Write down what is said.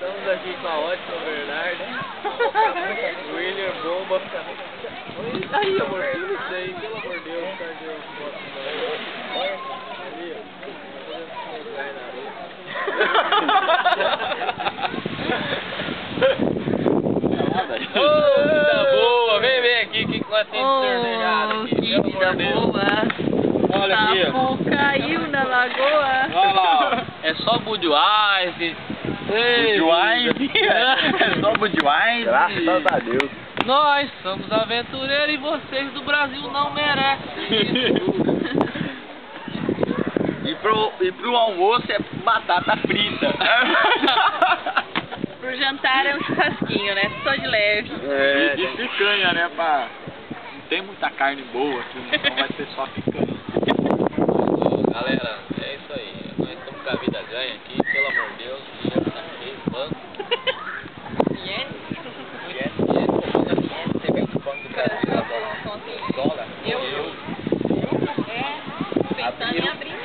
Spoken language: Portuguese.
Estamos aqui com a ótima Bernarda. William Bomba. Aí, amor, filma isso aí, pelo amor de Deus, cadê a foto? Olha ali, ó. Cai na areia. Ô, vida boa, vem aqui, que nós temos cervejada aqui. Que vida boa. Olha aqui, ó. Sapo caiu na lagoa. Olha lá, ó. É só Budweiser. Budweiser? É só Budweiser? Graças a Deus. Nós somos aventureiros e vocês do Brasil não merecem isso. E pro almoço é batata frita. Pro jantar é um churrasquinho, né? Só de leve. É, de picanha, né, pá? Não tem muita carne boa aqui, então vai ser só picanha. Galera, é isso aí. Nós estamos com a vida ganha aqui, pelo amor de Deus. O dinheiro tá cheio, banco. Você vem do Banco do Brasil agora. Dólar. Eu? É, pensando em abrir